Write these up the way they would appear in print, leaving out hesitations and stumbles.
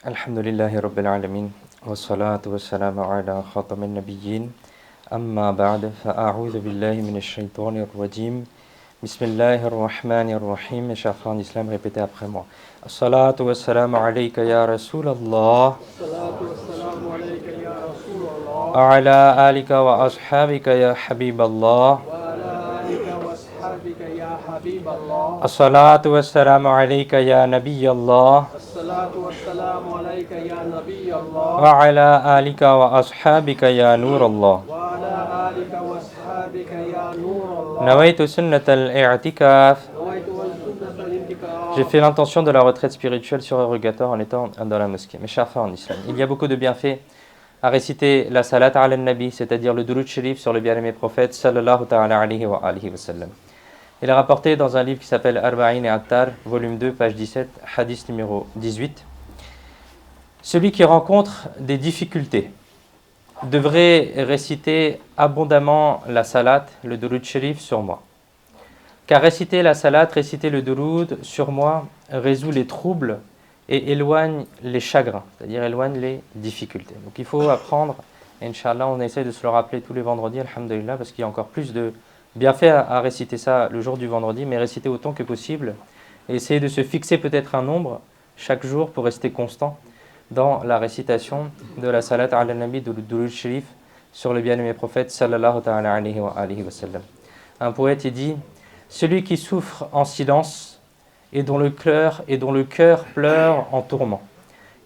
Alhamdulillahi Rabbil Alamin, wa salatu wa salamu ala khatamin nabiyyin, amma ba'd, fa'a'udhu billahi minash shaitanir rajim, bismillahir rahmanir rahim, mes chers frères en islam, répétez après moi. As-salatu wa salamu alayka ya Rasulallah, wa ala alika wa ashabika ya Habiballah, as-salatu wa salamu alayka ya Nabiyallah, wa ala alika wa ashabika ya Nurallah. Nawaitu sunnat al-i'tikaf. J'ai fait l'intention de la retraite spirituelle surrogatoire en étant dans la mosquée. Mes chers frères en islam, il y a beaucoup de bienfaits à réciter la salat ala nabi, c'est-à-dire le durud sharif sur le bien-aimé prophète sallallahu ta'ala alayhi wa alihi wa sallam. Il est rapporté dans un livre qui s'appelle Arba'in et Attar, volume 2, page 17, hadith numéro 18. Celui qui rencontre des difficultés devrait réciter abondamment la salat, le durud sharif sur moi. Car réciter la salat, réciter le durud sur moi résout les troubles et éloigne les chagrins, c'est-à-dire éloigne les difficultés. Donc il faut apprendre, et Inch'Allah, on essaie de se le rappeler tous les vendredis, alhamdulillah, parce qu'il y a encore plus de bienfaits à réciter ça le jour du vendredi, mais réciter autant que possible, et essayer de se fixer peut-être un nombre chaque jour pour rester constant dans la récitation de la salat ala nabi de durud sharif sur le bien-aimé prophète sallallahu ta'ala alayhi wa sallam. Un poète il dit: celui qui souffre en silence et dont le cœur pleure en tourment,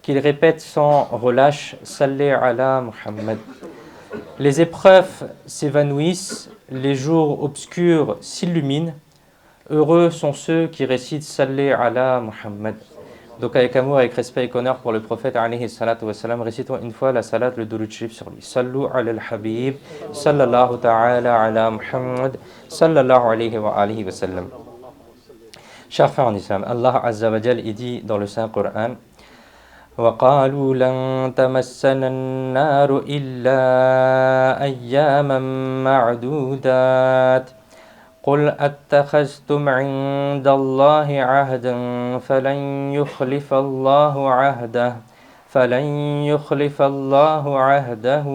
qu'il répète sans relâche Salli ala Muhammad. Les épreuves s'évanouissent, les jours obscurs s'illuminent, heureux sont ceux qui récitent Salli ala Muhammad. Donc avec amour, avec respect et honneur pour le prophète alayhi salatu wa salam, récitons une fois la salat, le durud sharif sur lui. Sallu ala al-habib, sallallahu ta'ala ala Muhammad, sallallahu alayhi wa alihi wa sallam. Chers frères en islam, Allah Azza wa Jal dit dans le Saint-Coran: وَقَالُوا لَن تَمَسَّنَا النَّارُ إِلَّا أَيَّامًا مَعْدُودَاتٍ قُلْ أَتَّخَذْتُمْ عِندَ اللَّهِ عَهْدًا فَلَنْ يُخْلِفَ اللَّهُ عَهْدَهُ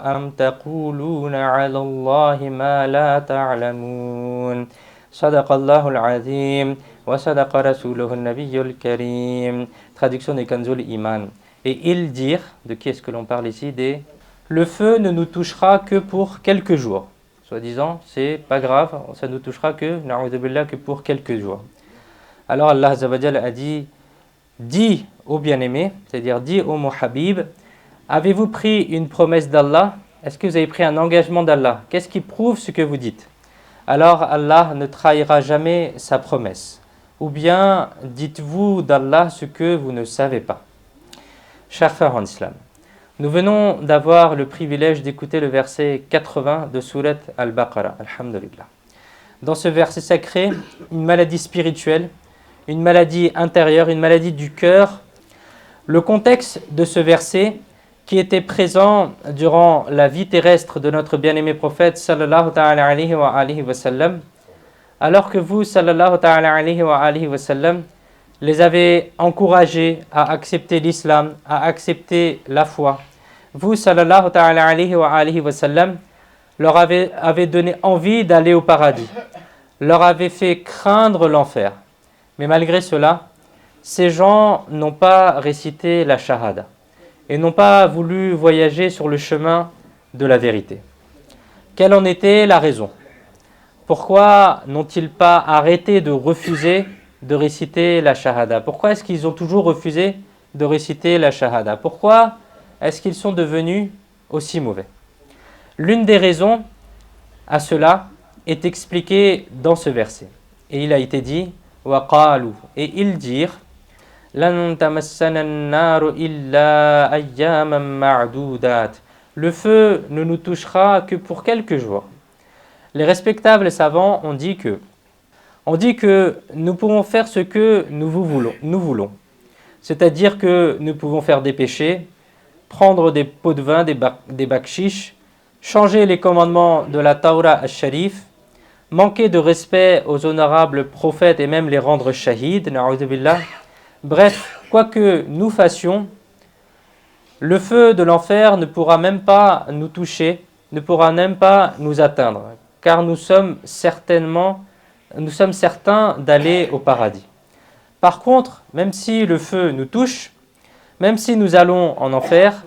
أَمْ تَقُولُونَ عَلَى اللَّهِ مَا لَا تَعْلَمُونَ صدق الله العظيم وصدق رسوله النبي الكريم. Traduction des Kanzul Iman. Et ils dirent, de qui est-ce que l'on parle ici? Le feu ne nous touchera que pour quelques jours. Soi-disant, c'est pas grave, ça ne nous touchera que, na'udhu que pour quelques jours. Alors Allah Azza wa Jalla a dit: dis au bien-aimé, c'est-à-dire dis au mon Habib, avez-vous pris une promesse d'Allah? Est-ce que vous avez pris un engagement d'Allah? Qu'est-ce qui prouve ce que vous dites? Alors Allah ne trahira jamais sa promesse. Ou bien dites-vous d'Allah ce que vous ne savez pas. Chers frères en islam, nous venons d'avoir le privilège d'écouter le verset 80 de Surat Al-Baqarah, alhamdulillah. Dans ce verset sacré, une maladie spirituelle, une maladie intérieure, une maladie du cœur. Le contexte de ce verset qui était présent durant la vie terrestre de notre bien-aimé prophète sallallahu ta'ala alayhi wa sallam, alors que vous sallallahu ta'ala alayhi wa sallam les avez encouragés à accepter l'islam, à accepter la foi. Vous sallallahu ta'ala alayhi wa sallam leur avez donné envie d'aller au paradis, leur avez fait craindre l'enfer. Mais malgré cela, ces gens n'ont pas récité la shahada et n'ont pas voulu voyager sur le chemin de la vérité. Quelle en était la raison? Pourquoi n'ont-ils pas arrêté de refuser de réciter la shahada? Pourquoi est-ce qu'ils ont toujours refusé de réciter la shahada? Pourquoi est-ce qu'ils sont devenus aussi mauvais? L'une des raisons à cela est expliquée dans ce verset. Et il a été dit: وَقَالُوا, et ils dirent: لَن تَمَسَّنَا النَّارُ إِلَّا أَيَّامًا مَعْدُودَاتٍ. Le feu ne nous touchera que pour quelques jours. Les respectables savants ont dit que nous pouvons faire ce que nous voulons. C'est-à-dire que nous pouvons faire des péchés, prendre des pots de vin, des bakshish, changer les commandements de la Taura al-Sharif, manquer de respect aux honorables prophètes et même les rendre shahids, na'udhu billah. Bref, quoi que nous fassions, le feu de l'enfer ne pourra même pas nous toucher, ne pourra même pas nous atteindre, car nous sommes certains d'aller au paradis. Par contre, même si le feu nous touche, même si nous allons en enfer,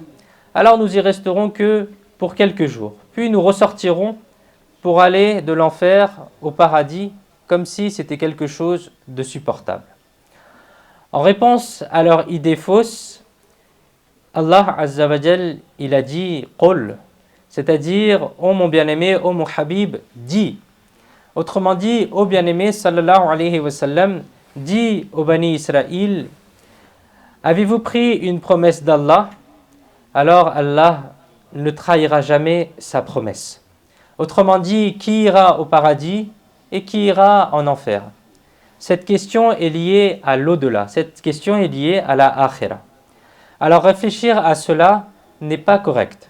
alors nous y resterons que pour quelques jours. Puis nous ressortirons pour aller de l'enfer au paradis, comme si c'était quelque chose de supportable. En réponse à leur idée fausse, Allah Azza wa Jal, il a dit « Qul », c'est-à-dire « Ô mon bien-aimé, ô mon habib, dis ». Autrement dit, ô bien-aimé sallallahu alayhi wa sallam, dis au Bani Israël, avez-vous pris une promesse d'Allah? Alors Allah ne trahira jamais sa promesse. Autrement dit, qui ira au paradis et qui ira en enfer? Cette question est liée à l'au-delà, cette question est liée à la akhira. Alors réfléchir à cela n'est pas correct.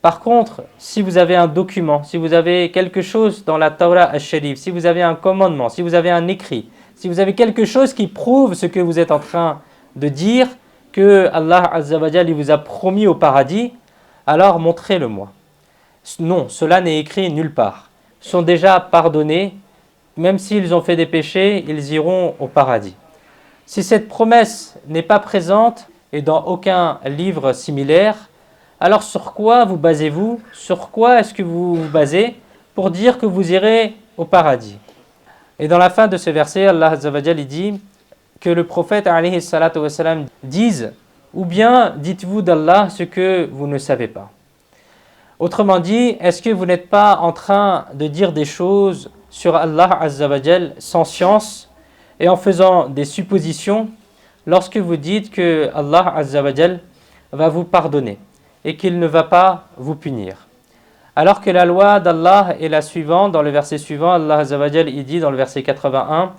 Par contre, si vous avez un document, si vous avez quelque chose dans la Torah al-Sharif, si vous avez un commandement, si vous avez un écrit, si vous avez quelque chose qui prouve ce que vous êtes en train de dire, que Allah Azza wa Jal vous a promis au paradis, alors montrez-le-moi. Non, cela n'est écrit nulle part. Ils sont déjà pardonnés, même s'ils ont fait des péchés, ils iront au paradis. Si cette promesse n'est pas présente et dans aucun livre similaire, alors sur quoi vous basez-vous? Sur quoi est-ce que vous vous basez pour dire que vous irez au paradis? Et dans la fin de ce verset, Allah Azza wa Jal dit que le prophète alayhi salatu wa salam dise ou bien dites-vous d'Allah ce que vous ne savez pas. Autrement dit, est-ce que vous n'êtes pas en train de dire des choses sur Allah Azza wa Jal sans science et en faisant des suppositions lorsque vous dites que Allah Azza wa Jal va vous pardonner et qu'il ne va pas vous punir? Alors que la loi d'Allah est la suivante, dans le verset suivant, Allah Azza wa Jal il dit dans le verset 81,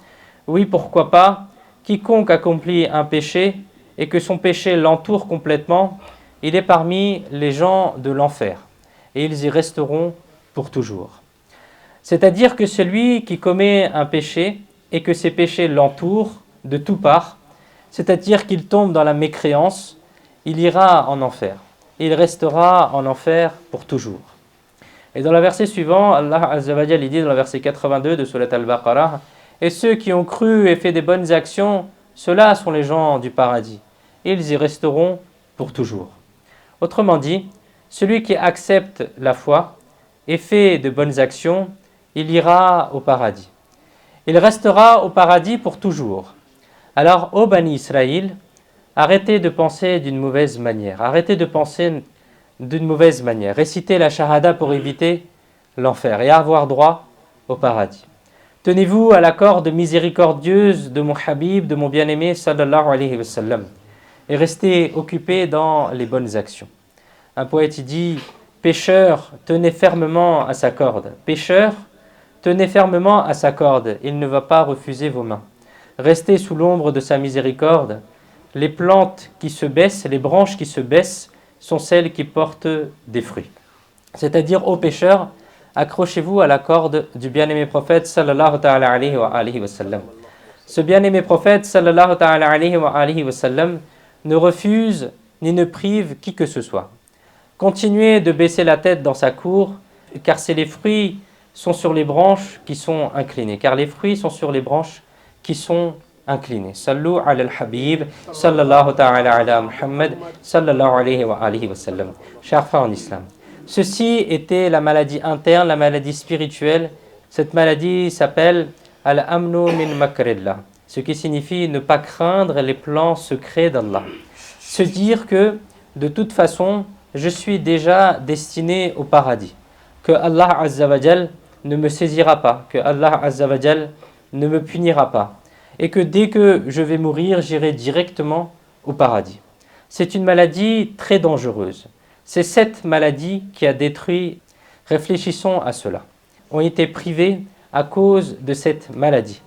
oui, pourquoi pas, quiconque accomplit un péché et que son péché l'entoure complètement, il est parmi les gens de l'enfer et ils y resteront pour toujours. C'est-à-dire que celui qui commet un péché et que ses péchés l'entourent de toutes parts, c'est-à-dire qu'il tombe dans la mécréance, il ira en enfer. Il restera en enfer pour toujours. Et dans le verset suivant, Allah Azza wa Jal dit dans le verset 82 de Surat Al-Baqarah, et ceux qui ont cru et fait des bonnes actions, ceux-là sont les gens du paradis. Ils y resteront pour toujours. Autrement dit, celui qui accepte la foi et fait de bonnes actions, il ira au paradis. Il restera au paradis pour toujours. Alors, ô Bani Israël, arrêtez de penser d'une mauvaise manière. Arrêtez de penser d'une mauvaise manière. Récitez la shahada pour éviter l'enfer et avoir droit au paradis. Tenez-vous à la corde miséricordieuse de mon habib, de mon bien-aimé sallallahu alayhi wa sallam et restez occupés dans les bonnes actions. Un poète dit « Pécheur, tenez fermement à sa corde. Pécheur, tenez fermement à sa corde. Il ne va pas refuser vos mains. Restez sous l'ombre de sa miséricorde. Les plantes qui se baissent, les branches qui se baissent, sont celles qui portent des fruits. » C'est-à-dire, ô pécheurs, accrochez-vous à la corde du bien-aimé prophète sallallahu ta'ala alayhi wa sallam. Ce bien-aimé prophète sallallahu ta'ala alayhi wa sallam ne refuse ni ne prive qui que ce soit. Continuez de baisser la tête dans sa cour, car c'est les fruits sont sur les branches qui sont inclinés. Car les fruits sont sur les branches qui sont inclinés. Sallu ala al-habib, sallallahu ta'ala ala Muhammad, sallallahu alayhi wa sallam. Chers frères en islam, ceci était la maladie interne, la maladie spirituelle. Cette maladie s'appelle al-amnu min makrillah, ce qui signifie ne pas craindre les plans secrets d'Allah. Se dire que, de toute façon, je suis déjà destiné au paradis, que Allah Azza wa Jal ne me saisira pas, que Allah Azza wa Jal ne me punira pas, et que dès que je vais mourir, j'irai directement au paradis. C'est une maladie très dangereuse. C'est cette maladie qui a détruit, réfléchissons à cela, ont été privés à cause de cette maladie.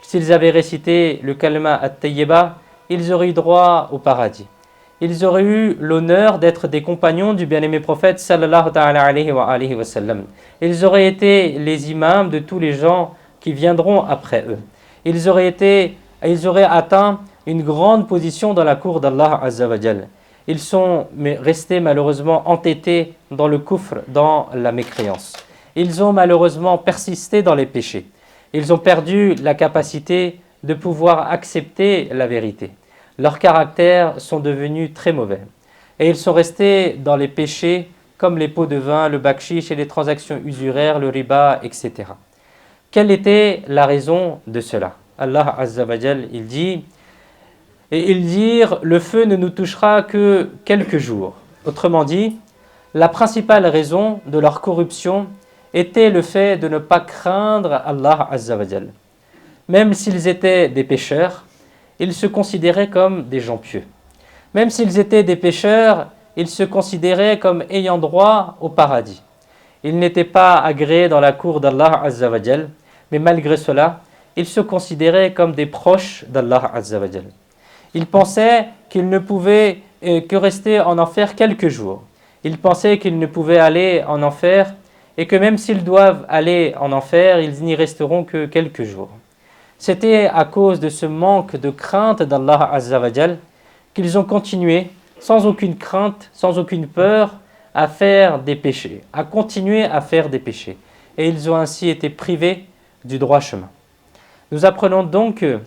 S'ils avaient récité le kalma at-tayyiba, ils auraient eu droit au paradis. Ils auraient eu l'honneur d'être des compagnons du bien-aimé prophète sallallahu ta'ala alayhi wa sallam. Ils auraient été les imams de tous les gens qui viendront après eux. Ils auraient atteint une grande position dans la cour d'Allah Azza wa Jal. Ils sont restés malheureusement entêtés dans le kufr, dans la mécréance. Ils ont malheureusement persisté dans les péchés. Ils ont perdu la capacité de pouvoir accepter la vérité. Leurs caractères sont devenus très mauvais. Et ils sont restés dans les péchés comme les pots de vin, le bakshish et les transactions usuraires, le riba, etc. Quelle était la raison de cela? Allah Azza wa Jal, il dit « Et ils dirent, le feu ne nous touchera que quelques jours. » Autrement dit, la principale raison de leur corruption était le fait de ne pas craindre Allah Azza wa Jal. Même s'ils étaient des pécheurs, ils se considéraient comme des gens pieux. Même s'ils étaient des pécheurs, ils se considéraient comme ayant droit au paradis. Ils n'étaient pas agréés dans la cour d'Allah Azza wa Jal, mais malgré cela, ils se considéraient comme des proches d'Allah Azza wa Jal. Ils pensaient qu'ils ne pouvaient que rester en enfer quelques jours. Ils pensaient qu'ils ne pouvaient aller en enfer et que même s'ils doivent aller en enfer, ils n'y resteront que quelques jours. C'était à cause de ce manque de crainte d'Allah Azza wa Jal qu'ils ont continué, sans aucune crainte, sans aucune peur, à faire des péchés, à continuer à faire des péchés. Et ils ont ainsi été privés du droit chemin. Nous apprenons donc que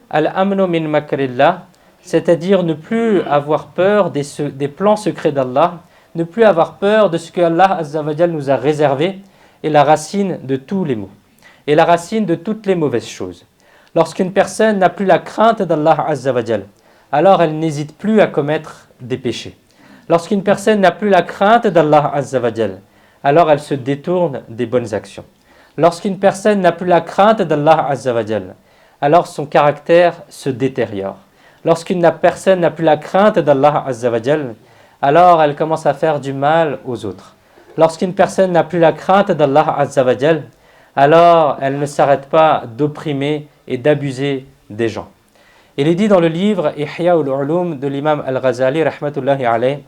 Al-Amnu min makrillah, c'est-à-dire ne plus avoir peur des plans secrets d'Allah, ne plus avoir peur de ce que Allah Azza wa Jal nous a réservé, est la racine de tous les maux, et la racine de toutes les mauvaises choses. Lorsqu'une personne n'a plus la crainte d'Allah Azza wa Jal, alors elle n'hésite plus à commettre des péchés. Lorsqu'une personne n'a plus la crainte d'Allah Azza wa Jal, alors elle se détourne des bonnes actions. Lorsqu'une personne n'a plus la crainte d'Allah Azza wa Jal, alors son caractère se détériore. Lorsqu'une personne n'a plus la crainte d'Allah Azza wa Jal, alors elle commence à faire du mal aux autres. Lorsqu'une personne n'a plus la crainte d'Allah Azza wa Jal, alors elle ne s'arrête pas d'opprimer et d'abuser des gens. Il est dit dans le livre Ihya ul-Ulum de l'imam Al-Ghazali, rahmatullahi alayh,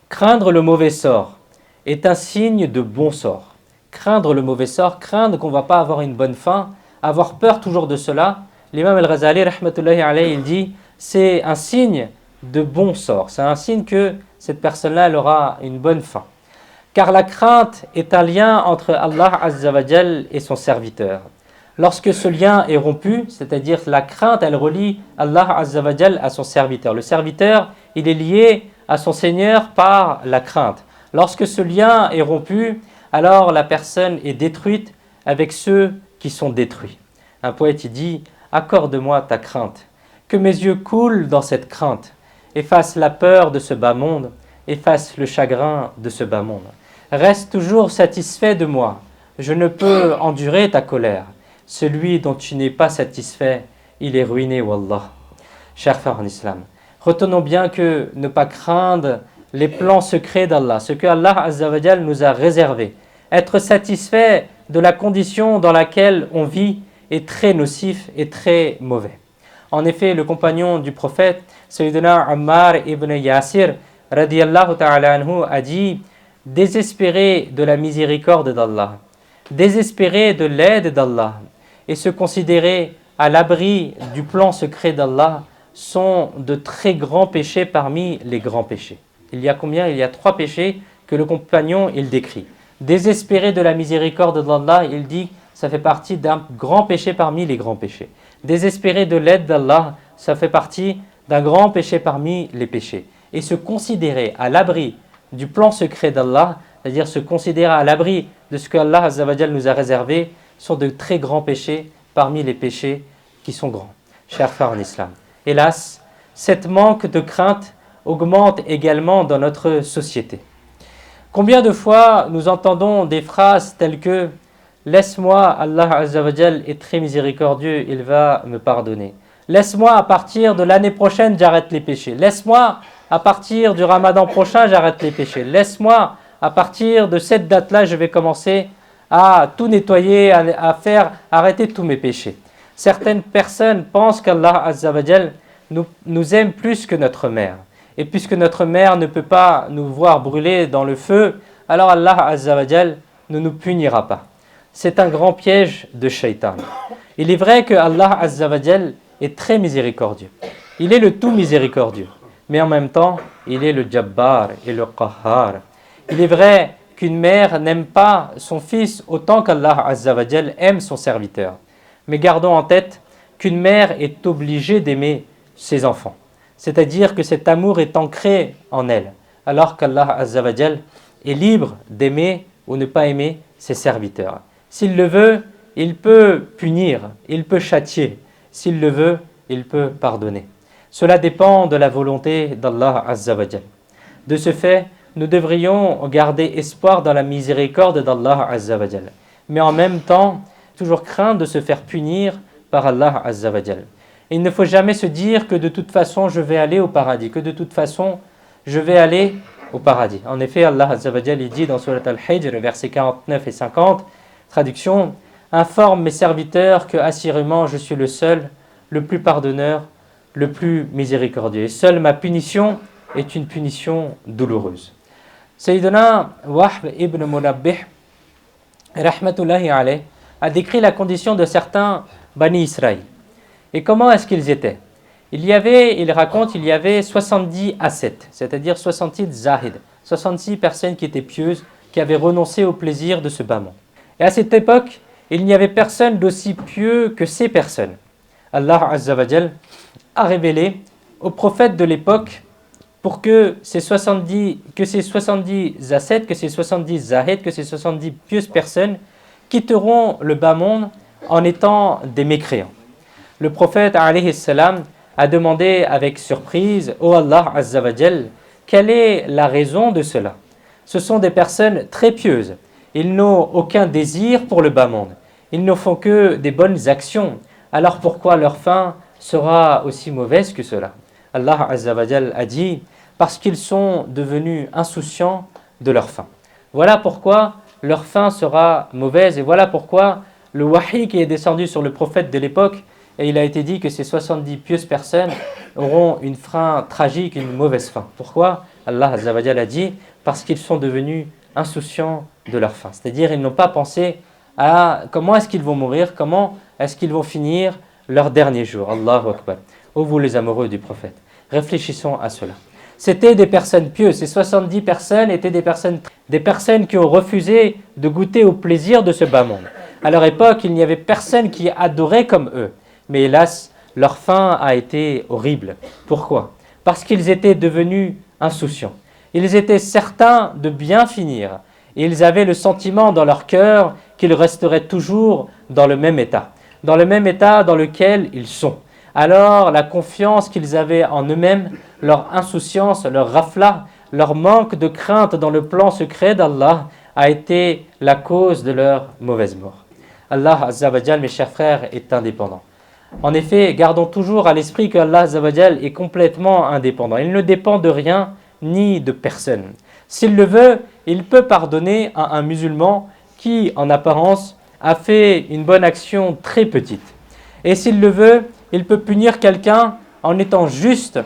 craindre le mauvais sort est un signe de bon sort. Craindre le mauvais sort, craindre qu'on ne va pas avoir une bonne fin, avoir peur toujours de cela, l'imam Al-Ghazali, rahmatullahi alayh, il dit, c'est un signe de bon sort. C'est un signe que cette personne-là, elle aura une bonne fin. Car la crainte est un lien entre Allah Azza wa Jal et son serviteur. Lorsque ce lien est rompu, c'est-à-dire la crainte, elle relie Allah Azza wa Jal à son serviteur. Le serviteur, il est lié à son Seigneur par la crainte. Lorsque ce lien est rompu, alors la personne est détruite avec ceux qui sont détruits. Un poète, il dit « Accorde-moi ta crainte, que mes yeux coulent dans cette crainte, efface la peur de ce bas monde, efface le chagrin de ce bas monde. Reste toujours satisfait de moi, je ne peux endurer ta colère. Celui dont tu n'es pas satisfait, il est ruiné, wallah. » Chers frères en islam, retenons bien que ne pas craindre les plans secrets d'Allah, ce que Allah Azza wa Jal nous a réservé. Être satisfait de la condition dans laquelle on vit est très nocif et très mauvais. En effet, le compagnon du prophète, Sayyidina Ammar ibn Yasir, radiyallahu ta'ala anhu, a dit « Désespérer de la miséricorde d'Allah, désespérer de l'aide d'Allah et se considérer à l'abri du plan secret d'Allah sont de très grands péchés parmi les grands péchés. » Il y a combien? Il y a 3 péchés que le compagnon il décrit. Désespérer de la miséricorde d'Allah, il dit, ça fait partie d'un grand péché parmi les grands péchés. Désespérer de l'aide d'Allah, ça fait partie d'un grand péché parmi les péchés. Et se considérer à l'abri du plan secret d'Allah, c'est-à-dire se considérer à l'abri de ce que Allah Azza wa Jal nous a réservé, sont de très grands péchés parmi les péchés qui sont grands. Chers frères en islam, hélas, cette manque de crainte augmente également dans notre société. Combien de fois nous entendons des phrases telles que « Laisse-moi, Allah Azza wa Jal est très miséricordieux, il va me pardonner. Laisse-moi, à partir de l'année prochaine, j'arrête les péchés. Laisse-moi, à partir du Ramadan prochain, j'arrête les péchés. Laisse-moi, à partir de cette date-là, je vais commencer à tout nettoyer, à faire arrêter tous mes péchés. » Certaines personnes pensent qu'Allah Azza wa Jal nous aime plus que notre mère. Et puisque notre mère ne peut pas nous voir brûler dans le feu, alors Allah Azza wa Jal ne nous punira pas. C'est un grand piège de shaitan. Il est vrai que Allah Azza wa Jal est très miséricordieux. Il est le tout miséricordieux, mais en même temps, il est le Jabbar et le Qahhar. Il est vrai qu'une mère n'aime pas son fils autant qu'Allah Azza wa Jal aime son serviteur. Mais gardons en tête qu'une mère est obligée d'aimer ses enfants. C'est-à-dire que cet amour est ancré en elle, alors qu'Allah Azza wa Jal est libre d'aimer ou ne pas aimer ses serviteurs. S'il le veut, il peut punir, il peut châtier. S'il le veut, il peut pardonner. Cela dépend de la volonté d'Allah Azza wa Jal. De ce fait, nous devrions garder espoir dans la miséricorde d'Allah Azza wa Jal. Mais en même temps, toujours craindre de se faire punir par Allah Azza wa Jal. Il ne faut jamais se dire que de toute façon je vais aller au paradis, que de toute façon je vais aller au paradis. En effet, Allah Azza wa Jal dit dans Surat Al-Hijr, versets 49 et 50, traduction, informe mes serviteurs que assurément je suis le seul, le plus pardonneur, le plus miséricordieux. Et seule ma punition est une punition douloureuse. Sayyidina Wahb ibn Munabbih, rahmatullahi alayh, a décrit la condition de certains Bani Israël. Et comment est-ce qu'ils étaient? Il raconte, il y avait 70 ascètes, c'est-à-dire 66 zahid, 66 personnes qui étaient pieuses, qui avaient renoncé au plaisir de ce bas monde. Et à cette époque, il n'y avait personne d'aussi pieux que ces personnes. Allah Azza wa Jal a révélé aux prophètes de l'époque pour que ces 70 ascètes, que ces 70 zahid, que ces 70 pieuses personnes quitteront le bas monde en étant des mécréants. Le prophète alayhi salam a demandé avec surprise « Oh Allah Azza wa Jal, quelle est la raison de cela? Ce sont des personnes très pieuses. Ils n'ont aucun désir pour le bas monde. Ils ne font que des bonnes actions. Alors pourquoi leur fin sera aussi mauvaise que cela ?» Allah Azza wa Jal a dit « Parce qu'ils sont devenus insouciants de leur fin. » Voilà pourquoi leur fin sera mauvaise et voilà pourquoi le wahi qui est descendu sur le prophète de l'époque, et il a été dit que ces 70 pieuses personnes auront une fin tragique, une mauvaise fin. Pourquoi? Allah Azza wa Jal a dit parce qu'ils sont devenus insouciants de leur fin. C'est-à-dire ils n'ont pas pensé à comment est-ce qu'ils vont mourir, comment est-ce qu'ils vont finir leur dernier jour. Allahu Akbar. Ô vous les amoureux du prophète, réfléchissons à cela. C'était des personnes pieuses. Ces 70 personnes étaient des personnes qui ont refusé de goûter au plaisir de ce bas monde. À leur époque, il n'y avait personne qui adorait comme eux. Mais hélas, leur fin a été horrible. Pourquoi? Parce qu'ils étaient devenus insouciants. Ils étaient certains de bien finir. Et ils avaient le sentiment dans leur cœur qu'ils resteraient toujours dans le même état dans lequel ils sont. Alors la confiance qu'ils avaient en eux-mêmes, leur insouciance, leur rafla, leur manque de crainte dans le plan secret d'Allah a été la cause de leur mauvaise mort. Allah Azza wa Jal, mes chers frères, est indépendant. En effet, gardons toujours à l'esprit qu'Allah Azza wa Jal est complètement indépendant. Il ne dépend de rien ni de personne. S'il le veut, il peut pardonner à un musulman qui, en apparence, a fait une bonne action très petite. Et s'il le veut, il peut punir quelqu'un en étant juste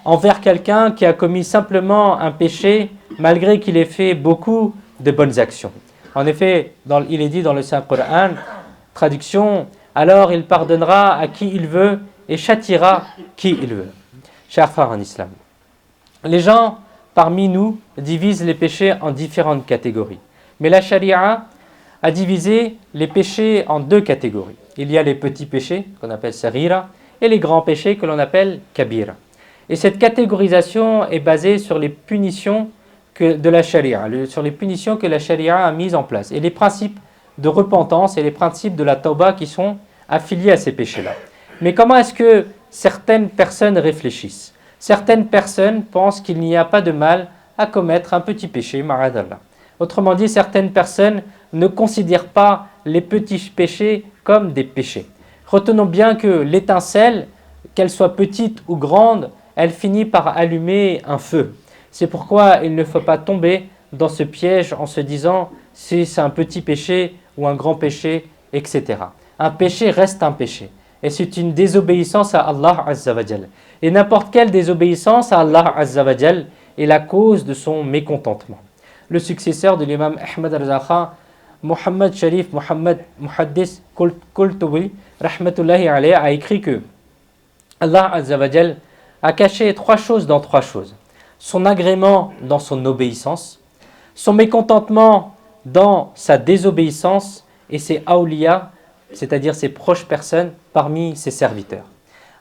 envers quelqu'un qui a commis simplement un péché malgré qu'il ait fait beaucoup de bonnes actions. En effet, il est dit dans le Saint-Coran, traduction, alors il pardonnera à qui il veut et châtiera qui il veut. Chers frères en islam, les gens parmi nous divisent les péchés en différentes catégories. Mais la charia a divisé les péchés en deux catégories. Il y a les petits péchés, qu'on appelle sarira, et les grands péchés que l'on appelle kabira. Et cette catégorisation est basée sur les punitions de la charia, sur les punitions que la charia a mises en place, et les principes de repentance et les principes de la tauba qui sont affiliés à ces péchés-là. Mais comment est-ce que certaines personnes réfléchissent? Certaines personnes pensent qu'il n'y a pas de mal à commettre un petit péché, ma'adallah. Autrement dit, certaines personnes ne considèrent pas les petits péchés comme des péchés. Retenons bien que l'étincelle, qu'elle soit petite ou grande, elle finit par allumer un feu. C'est pourquoi il ne faut pas tomber dans ce piège en se disant si c'est un petit péché ou un grand péché, etc. Un péché reste un péché. Et c'est une désobéissance à Allah Azza wa Jal. Et n'importe quelle désobéissance à Allah Azza wa Jal est la cause de son mécontentement. Le successeur de l'imam Ahmad Rza Khan, Muhammad Sharif Muhammad Muhaddis Qultubi, rahmatullahi alayhi, a écrit que Allah Azza wa Jal a caché 3 choses dans 3 choses. Son agrément dans son obéissance, son mécontentement dans sa désobéissance et ses awliya, c'est-à-dire ses proches personnes parmi ses serviteurs.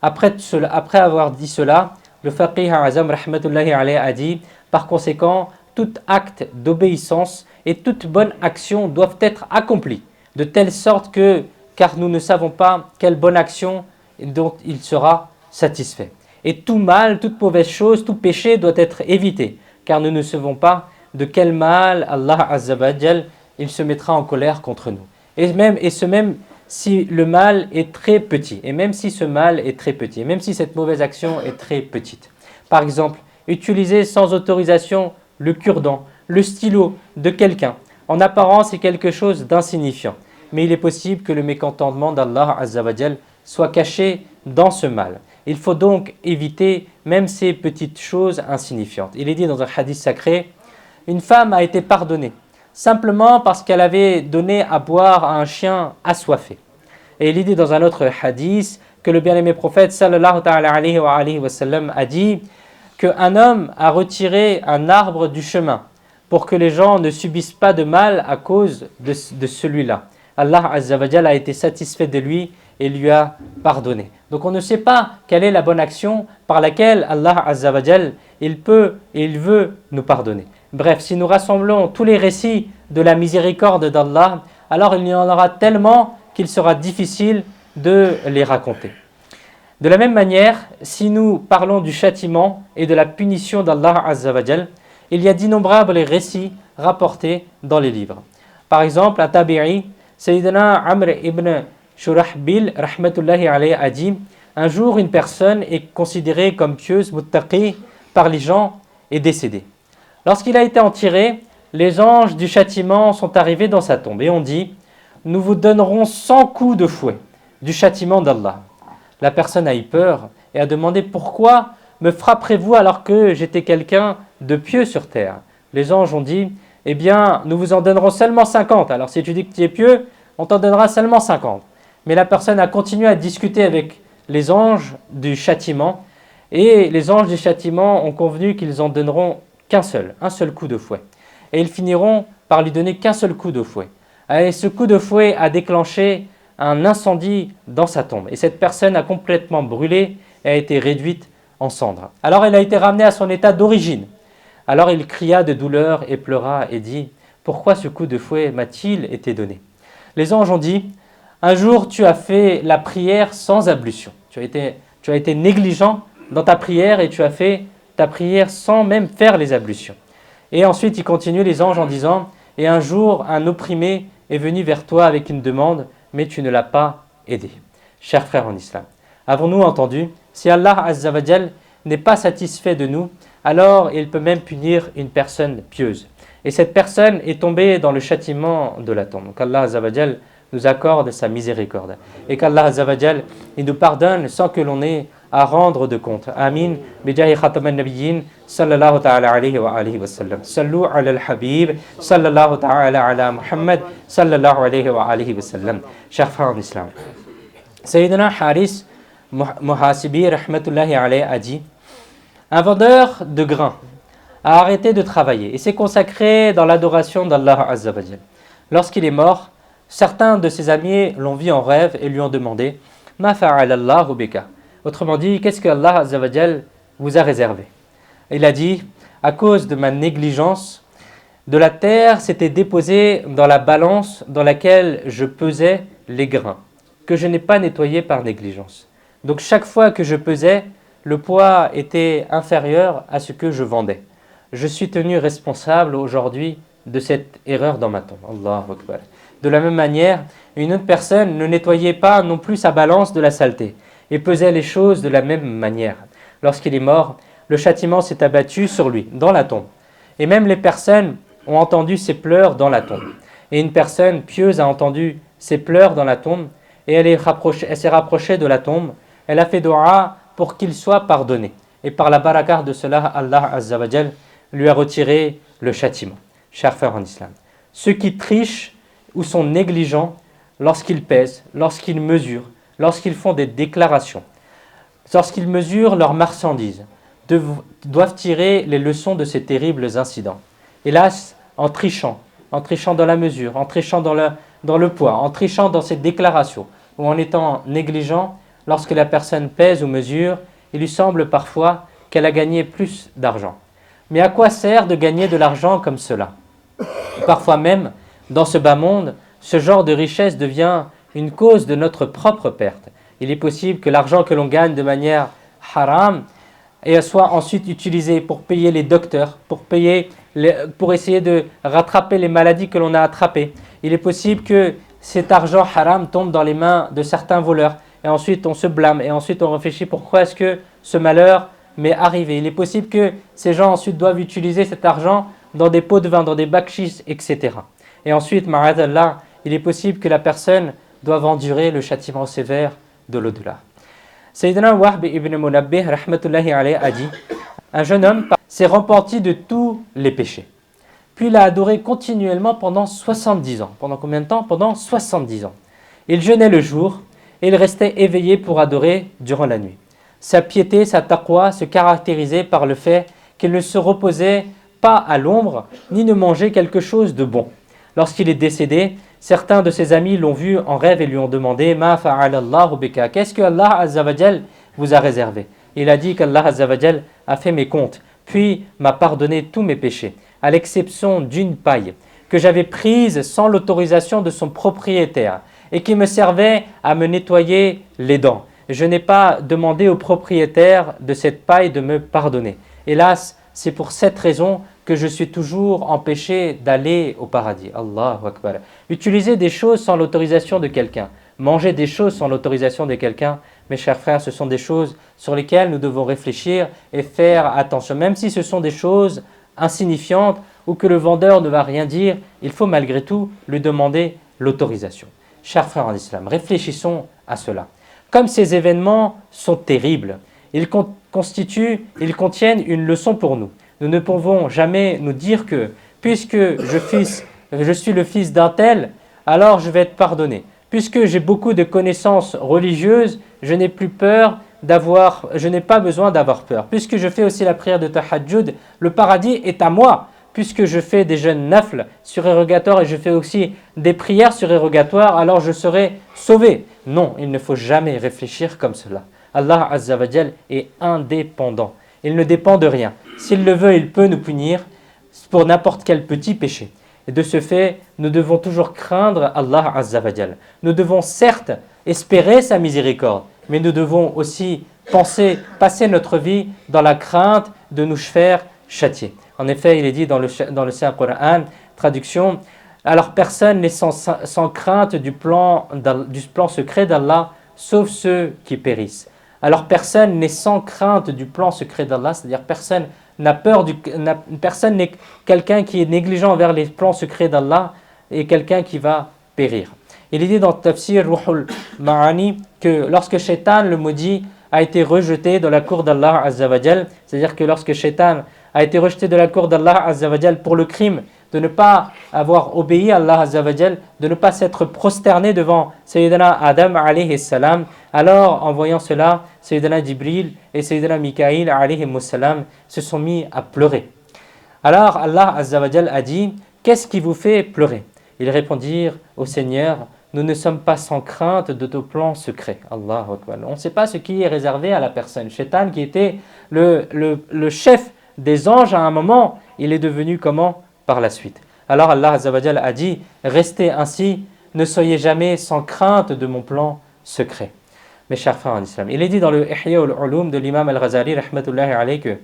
Après avoir dit cela, le faqih Azam rahmatullahi alayhi a dit, par conséquent, tout acte d'obéissance et toute bonne action doivent être accomplis, de telle sorte que, car nous ne savons pas quelle bonne action dont il sera satisfait. Et tout mal, toute mauvaise chose, tout péché doit être évité, car nous ne savons pas de quel mal Allah Azza wa Jal, il se mettra en colère contre nous. Même si le mal est très petit, et même si ce mal est très petit, et même si cette mauvaise action est très petite. Par exemple, utiliser sans autorisation le cure-dent, le stylo de quelqu'un. En apparence, c'est quelque chose d'insignifiant. Mais il est possible que le mécontentement d'Allah Azza wa Jal soit caché dans ce mal. Il faut donc éviter même ces petites choses insignifiantes. Il est dit dans un hadith sacré, une femme a été pardonnée simplement parce qu'elle avait donné à boire à un chien assoiffé. Et il est dit dans un autre hadith que le bien-aimé prophète sallallahu alayhi wa sallam a dit qu'un homme a retiré un arbre du chemin pour que les gens ne subissent pas de mal à cause de celui-là. Allah Azza wa Jalla a été satisfait de lui et lui a pardonné. Donc on ne sait pas quelle est la bonne action par laquelle Allah Azza wa Jalla il peut et il veut nous pardonner. Bref, si nous rassemblons tous les récits de la miséricorde d'Allah, alors il y en aura tellement qu'il sera difficile de les raconter. De la même manière, si nous parlons du châtiment et de la punition d'Allah Azza wa Jal, il y a d'innombrables récits rapportés dans les livres. Par exemple, à Tabi'i, Sayyidina Amr ibn Shurahbil rahmatullahi alayhi a dit « Un jour, une personne est considérée comme pieuse, muttaqi, par les gens est décédée. Lorsqu'il a été enterré, les anges du châtiment sont arrivés dans sa tombe et ont dit « Nous vous donnerons 100 coups de fouet du châtiment d'Allah. » La personne a eu peur et a demandé « Pourquoi me frapperez-vous alors que j'étais quelqu'un de pieux sur terre ?» Les anges ont dit « Eh bien, nous vous en donnerons seulement 50. Alors si tu dis que tu es pieux, on t'en donnera seulement 50. » Mais la personne a continué à discuter avec les anges du châtiment et les anges du châtiment ont convenu qu'ils en donneront un seul coup de fouet. Et ils finiront par lui donner qu'un seul coup de fouet. Et ce coup de fouet a déclenché un incendie dans sa tombe. Et cette personne a complètement brûlé et a été réduite en cendres. Alors elle a été ramenée à son état d'origine. Alors il cria de douleur et pleura et dit « Pourquoi ce coup de fouet m'a-t-il été donné ?» Les anges ont dit « Un jour tu as fait la prière sans ablution. Tu as été négligent dans ta prière et tu as fait ta prière sans même faire les ablutions. » Et ensuite, il continue les anges en disant « Et un jour, un opprimé est venu vers toi avec une demande, mais tu ne l'as pas aidé. » Chers frères en islam, avons-nous entendu? Si Allah Azza wa Jal n'est pas satisfait de nous, alors il peut même punir une personne pieuse. Et cette personne est tombée dans le châtiment de la tombe. Qu'Allah Azza wa Jal nous accorde sa miséricorde. Et qu'Allah Azza wa Jal il nous pardonne sans que l'on ait à rendre de compte. Amin. Bijahi khataman nabiyyin sallallahu ta'ala alayhi wa alihi wa sallam. Sallu ala al-habib sallallahu ta'ala ala Muhammad sallallahu alayhi wa alihi wa sallam. Chers frères en islam. Sayyidina Haris Muhasibi rahmatullahi alayhi a dit un vendeur de grains a arrêté de travailler et s'est consacré dans l'adoration d'Allah Azza wa Jal. Lorsqu'il est mort, certains de ses amis l'ont vu en rêve et lui ont demandé Ma fa'ala Allahu bika. Autrement dit, qu'est-ce que Allah Azza wa Jal vous a réservé? Il a dit, à cause de ma négligence, de la terre s'était déposée dans la balance dans laquelle je pesais les grains, que je n'ai pas nettoyé par négligence. Donc chaque fois que je pesais, le poids était inférieur à ce que je vendais. Je suis tenu responsable aujourd'hui de cette erreur dans ma tombe. Allahu Akbar. De la même manière, une autre personne ne nettoyait pas non plus sa balance de la saleté et pesait les choses de la même manière. Lorsqu'il est mort, le châtiment s'est abattu sur lui, dans la tombe. Et même les personnes ont entendu ses pleurs dans la tombe. Et une personne pieuse a entendu ses pleurs dans la tombe et elle s'est rapprochée de la tombe. Elle a fait dua pour qu'il soit pardonné. Et par la barakah de cela, Allah Azza wa Jal lui a retiré le châtiment. Chers frères en islam, ceux qui trichent ou sont négligents lorsqu'ils pèsent, lorsqu'ils mesurent, lorsqu'ils font des déclarations, lorsqu'ils mesurent leurs marchandises, doivent tirer les leçons de ces terribles incidents. Hélas, en trichant dans la mesure, en trichant dans le poids, en trichant dans ses déclarations, ou en étant négligent, lorsque la personne pèse ou mesure, il lui semble parfois qu'elle a gagné plus d'argent. Mais à quoi sert de gagner de l'argent comme cela? Parfois même, dans ce bas monde, ce genre de richesse devient une cause de notre propre perte. Il est possible que l'argent que l'on gagne de manière haram et soit ensuite utilisé pour payer les docteurs, pour essayer de rattraper les maladies que l'on a attrapées. Il est possible que cet argent haram tombe dans les mains de certains voleurs et ensuite on se blâme et ensuite on réfléchit pourquoi est-ce que ce malheur m'est arrivé. Il est possible que ces gens ensuite doivent utiliser cet argent dans des pots de vin, dans des bakshis, etc. Et ensuite, ma'adallah, il est possible que la personne doive endurer le châtiment sévère de l'au-delà. Sayyidina Wahb ibn Munabbih rahmatullahi alayhi a dit: un jeune homme s'est repenti de tous les péchés. Puis il a adoré continuellement pendant 70 ans. Pendant combien de temps? Pendant 70 ans. Il jeûnait le jour et il restait éveillé pour adorer durant la nuit. Sa piété, sa taqwa se caractérisait par le fait qu'il ne se reposait pas à l'ombre ni ne mangeait quelque chose de bon. Lorsqu'il est décédé, certains de ses amis l'ont vu en rêve et lui ont demandé: Ma fa'ala Allahu bika, qu'est-ce que Allah Azza wa Jal vous a réservé? Il a dit qu'Allah Azza wa Jal a fait mes comptes, puis m'a pardonné tous mes péchés, à l'exception d'une paille que j'avais prise sans l'autorisation de son propriétaire et qui me servait à me nettoyer les dents. Je n'ai pas demandé au propriétaire de cette paille de me pardonner. Hélas, c'est pour cette raison que je suis toujours empêché d'aller au paradis. Allahu Akbar. Utiliser des choses sans l'autorisation de quelqu'un, manger des choses sans l'autorisation de quelqu'un, mes chers frères, ce sont des choses sur lesquelles nous devons réfléchir et faire attention. Même si ce sont des choses insignifiantes ou que le vendeur ne va rien dire, il faut malgré tout lui demander l'autorisation. Chers frères en islam, réfléchissons à cela. Comme ces événements sont terribles, ils contiennent une leçon pour nous. Nous ne pouvons jamais nous dire que puisque je suis le fils d'un tel, alors je vais être pardonné. Puisque j'ai beaucoup de connaissances religieuses, je n'ai pas besoin d'avoir peur. Puisque je fais aussi la prière de tahajjud, le paradis est à moi. Puisque je fais des jeûnes nafl surérogatoires et je fais aussi des prières surérogatoires, alors je serai sauvé. Non, il ne faut jamais réfléchir comme cela. Allah Azza wa Jal est indépendant. Il ne dépend de rien. S'il le veut, il peut nous punir pour n'importe quel petit péché. Et de ce fait, nous devons toujours craindre Allah Azza wa Jal. Nous devons certes espérer sa miséricorde, mais nous devons aussi passer notre vie dans la crainte de nous faire châtier. En effet, il est dit dans le Saint-Coran, traduction: alors personne n'est sans crainte du plan secret d'Allah, sauf ceux qui périssent. Alors personne n'est sans crainte du plan secret d'Allah, c'est-à-dire personne n'est quelqu'un qui est négligent envers les plans secrets d'Allah et quelqu'un qui va périr. Il est dit dans le Tafsir Ruhul Ma'ani que lorsque Shaitan, le maudit, a été rejeté de la cour d'Allah Azza wa Jal, c'est-à-dire que lorsque Shaitan a été rejeté de la cour d'Allah Azza wa Jal pour le crime de ne pas avoir obéi à Allah Azza wa Jal, de ne pas s'être prosterné devant Sayyidina Adam alayhi salam, alors en voyant cela, Sayyidina Jibril et Sayyidina Mikaïl alayhi salam se sont mis à pleurer. Alors Allah Azza wa Jal a dit: qu'est-ce qui vous fait pleurer? Ils répondirent: au Seigneur, nous ne sommes pas sans crainte de ton plan secret. Allahu Akbar. On ne sait pas ce qui est réservé à la personne. Shaitan, qui était le chef des anges à un moment, il est devenu comment par la suite? Alors Allah Azza wa Jal a dit: restez ainsi, ne soyez jamais sans crainte de mon plan secret. Mes chers frères en islam, il est dit dans le Ihya ul-Ulum de l'imam al-Ghazali rahmatullahi alayhi que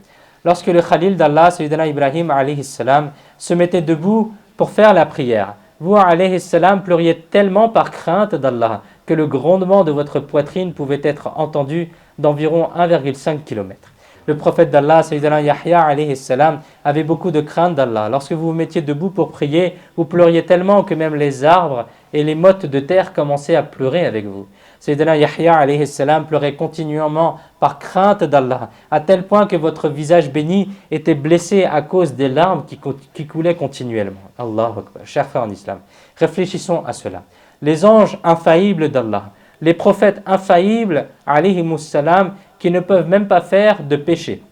lorsque le Khalil d'Allah, Sayyidina Ibrahim alayhi salam, se mettait debout pour faire la prière, vous alayhi salam pleuriez tellement par crainte d'Allah que le grondement de votre poitrine pouvait être entendu d'environ 1,5 km. Le prophète d'Allah, Sayyidina Yahya alayhi salam, avait beaucoup de crainte d'Allah. Lorsque vous vous mettiez debout pour prier, vous pleuriez tellement que même les arbres et les mottes de terre commençaient à pleurer avec vous. Sayyidina Yahya alayhi salam pleurait continuellement par crainte d'Allah, à tel point que votre visage béni était blessé à cause des larmes qui coulaient continuellement. Allahu Akbar. Chers frères en islam, réfléchissons à cela. Les anges infaillibles d'Allah, les prophètes infaillibles alayhimus salam, qui ne peuvent même pas faire de péché.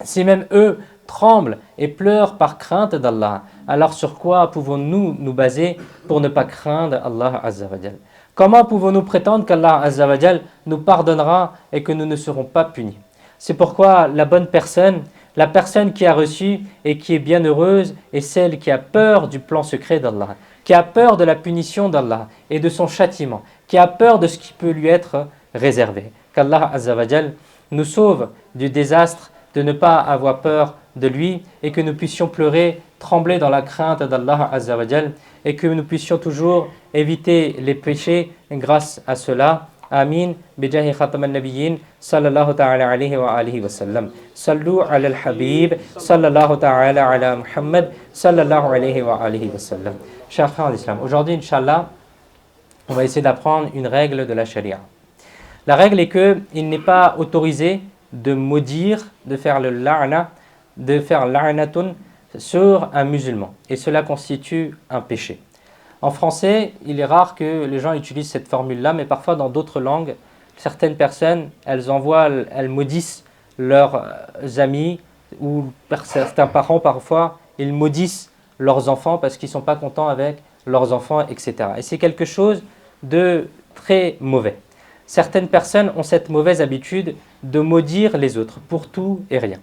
Si même eux tremblent et pleurent par crainte d'Allah, alors sur quoi pouvons-nous nous baser pour ne pas craindre Allah Azza wa Jal? Comment pouvons-nous prétendre qu'Allah Azza wa Jal nous pardonnera et que nous ne serons pas punis? C'est pourquoi la bonne personne, la personne qui a reçu et qui est bienheureuse, est celle qui a peur du plan secret d'Allah, qui a peur de la punition d'Allah et de son châtiment, qui a peur de ce qui peut lui être réservé. Qu'Allah Azza wa Jal nous sauve du désastre de ne pas avoir peur de lui et que nous puissions pleurer, trembler dans la crainte d'Allah Azza wa Jal et que nous puissions toujours éviter les péchés grâce à cela. Amin. Bijahi khatam al-nabiyyin sallallahu ta'ala alayhi wa alihi wa sallam. Sallu ala al-habib sallallahu ta'ala ala Muhammad sallallahu alayhi wa alihi wa sallam. Chers frères en islam, aujourd'hui, Inch'Allah, on va essayer d'apprendre une règle de la charia. La règle est qu'il n'est pas autorisé de maudire, de faire le la'na, de faire la'natun sur un musulman. Et cela constitue un péché. En français, il est rare que les gens utilisent cette formule-là, mais parfois dans d'autres langues, certaines personnes, elles maudissent leurs amis ou certains parents parfois, ils maudissent leurs enfants parce qu'ils ne sont pas contents avec leurs enfants, etc. Et c'est quelque chose de très mauvais. Certaines personnes ont cette mauvaise habitude de maudire les autres pour tout et rien.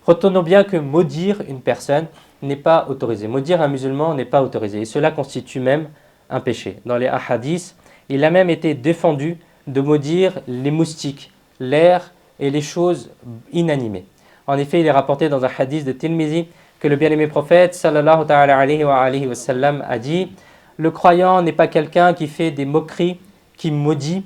Retenons bien que maudire une personne n'est pas autorisé. Maudire un musulman n'est pas autorisé. Et cela constitue même un péché. Dans les hadiths, il a même été défendu de maudire les moustiques, l'air et les choses inanimées. En effet, il est rapporté dans un hadith de Tirmizi que le bien-aimé prophète sallallahu ta'ala alayhi wa sallam a dit « Le croyant n'est pas quelqu'un qui fait des moqueries, qui maudit,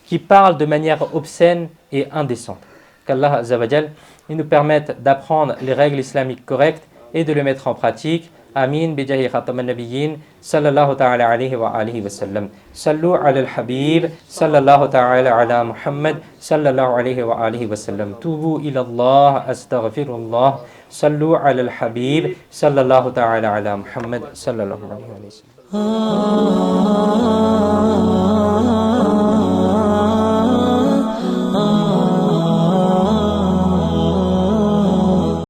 qui parle de manière obscène et indécente. » Qu'Allah Azza wa Jal nous permette d'apprendre les règles islamiques correctes et de les mettre en pratique. Amin. Bijahi khatam al-nabiyyin sallallahu ta'ala alayhi wa alihi wa sallam. Sallu ala al-habib sallallahu ta'ala ala Muhammad sallallahu alayhi wa alihi wa sallam. Tubu ila Allah astaghfirullah. Sallu ala al-habib sallallahu ta'ala ala Muhammad sallallahu alayhi wa sallam.